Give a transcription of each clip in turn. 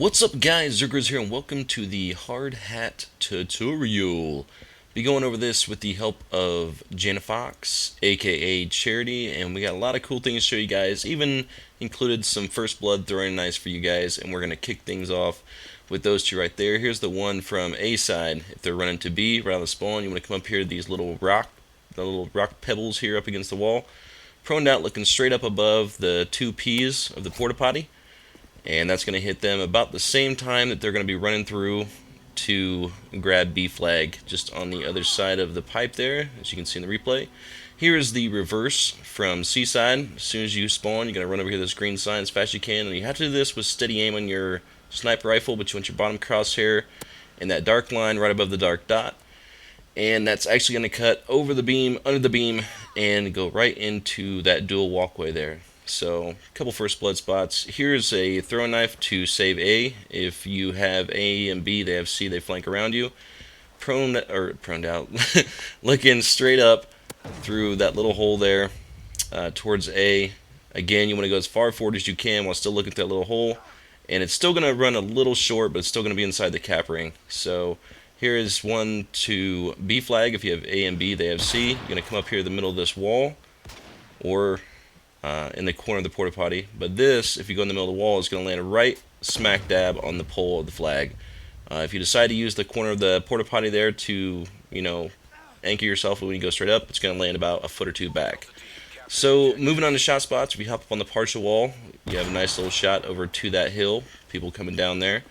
What's up guys, zzirGrizz here and welcome to the Hardhat tutorial. Be going over this with the help of Janna Fox, aka Charity, and we got a lot of cool things to show you guys, even included some first blood throwing knives for you guys, and we're going to kick things off with those two right there. Here's the one from A side. If they're running to B, right on the spawn, you want to come up here to these little rock pebbles here up against the wall. Proned out looking straight up above the two P's of the porta potty. And that's going to hit them about the same time that they're going to be running through to grab B flag, just on the other side of the pipe there, as you can see in the replay. Here is the reverse from C side. As soon as you spawn, you're going to run over here to this green sign as fast as you can, and you have to do this with steady aim on your sniper rifle, but you want your bottom crosshair in that dark line right above the dark dot. And that's actually going to cut over the beam, under the beam, and go right into that dual walkway there. So, a couple first blood spots. Here's a throwing knife to save A. If you have A and B, they have C, they flank around you. Proned out, looking straight up through that little hole there towards A. Again, you want to go as far forward as you can while still looking at that little hole. And it's still going to run a little short, but it's still going to be inside the cap ring. So, here is one to B flag. If you have A and B, they have C. You're going to come up here in the middle of this wall, or in the corner of the porta potty. But this, if you go in the middle of the wall, is going to land right smack dab on the pole of the flag. If you decide to use the corner of the porta potty there to, anchor yourself when you go straight up, it's going to land about a foot or two back. So, moving on to shot spots, if you hop up on the partial wall, you have a nice little shot over to that hill, people coming down there.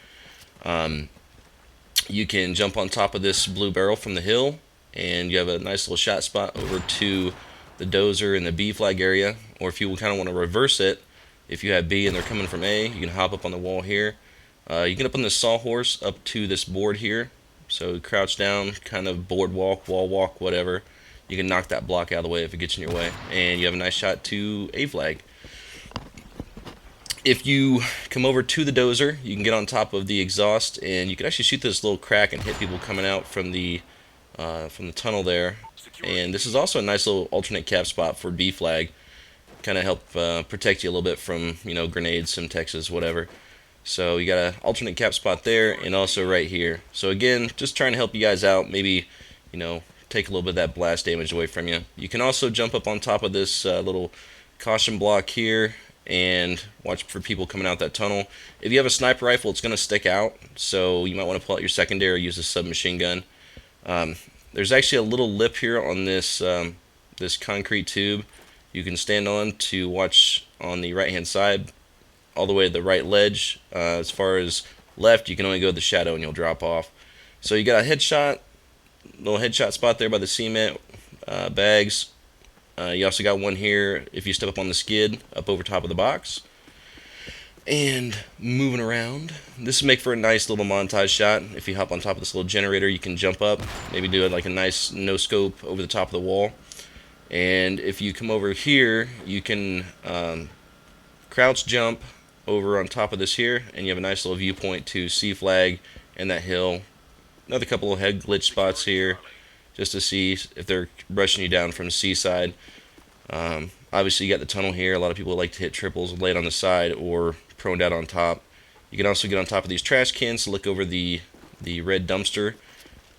You can jump on top of this blue barrel from the hill, and you have a nice little shot spot over to the dozer in the B flag area. Or if you kind of want to reverse it, if you have B and they're coming from A, you can hop up on the wall here. You get up on the sawhorse up to this board here. So crouch down, kind of board walk, wall walk, whatever. You can knock that block out of the way if it gets in your way. And you have a nice shot to A flag. If you come over to the dozer, you can get on top of the exhaust, and you can actually shoot this little crack and hit people coming out from the tunnel there. And this is also a nice little alternate cap spot for B flag. Kind of help protect you a little bit from, grenades, Semtexes, whatever. So you got an alternate cap spot there, and also right here. So again, just trying to help you guys out, maybe, take a little bit of that blast damage away from you. You can also jump up on top of this little caution block here and watch for people coming out that tunnel. If you have a sniper rifle, it's going to stick out, so you might want to pull out your secondary or use a submachine gun. There's actually a little lip here on this this concrete tube you can stand on to watch on the right hand side all the way to the right ledge. As far as left, you can only go to the shadow and you'll drop off. So you got a little headshot spot there by the cement bags. You also got one here if you step up on the skid up over top of the box. And moving around, this will make for a nice little montage shot. If you hop on top of this little generator, you can jump up, maybe do it like a nice no scope over the top of the wall. And if you come over here, you can crouch jump over on top of this here, and you have a nice little viewpoint to C flag and that hill. Another couple of head glitch spots here, just to see if they're rushing you down from the C side. Obviously, you got the tunnel here. A lot of people like to hit triples, lay it on the side, or proned out on top. You can also get on top of these trash cans to look over the red dumpster.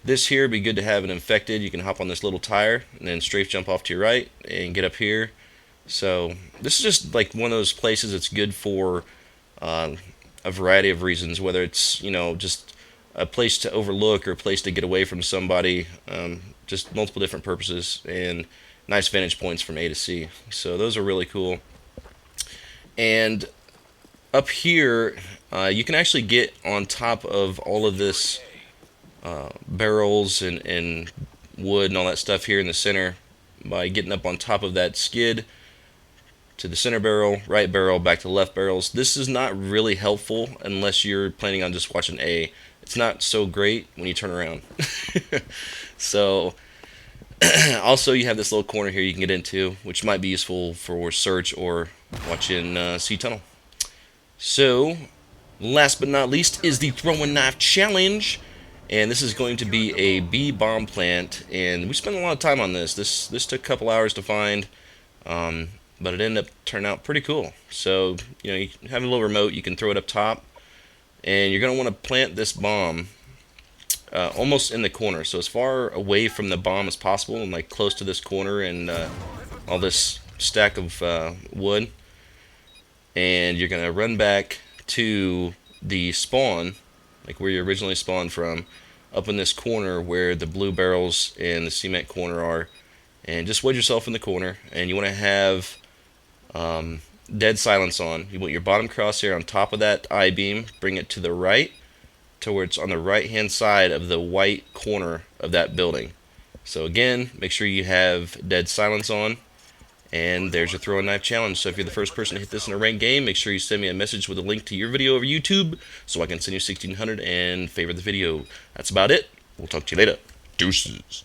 This here would be good to have an infected. You can hop on this little tire and then strafe jump off to your right and get up here. So this is just like one of those places that's good for a variety of reasons, whether it's just a place to overlook or a place to get away from somebody, just multiple different purposes, and nice vantage points from A to C. So those are really cool. And up here, you can actually get on top of all of this barrels and wood and all that stuff here in the center by getting up on top of that skid to the center barrel, right barrel, back to the left barrels. This is not really helpful unless you're planning on just watching A. It's not so great when you turn around. So also, you have this little corner here you can get into, which might be useful for search or watching C tunnel. So, last but not least is the throwing knife challenge, and this is going to be a B bomb plant. And we spent a lot of time on this. This took a couple hours to find, but it ended up turning out pretty cool. So, you have a little remote, you can throw it up top, and you're going to want to plant this bomb almost in the corner, so as far away from the bomb as possible, and like close to this corner and all this stack of wood. And you're going to run back to the spawn, like where you originally spawned from, up in this corner where the blue barrels and the cement corner are, and just wedge yourself in the corner. And you want to have dead silence on. You want your bottom crosshair on top of that I-beam, bring it to the right, to where it's on the right hand side of the white corner of that building. So again, make sure you have dead silence on. And there's your throwing knife challenge. So if you're the first person to hit this in a ranked game, make sure you send me a message with a link to your video over YouTube so I can send you 1600 and favorite the video. That's about it. We'll talk to you later. Deuces.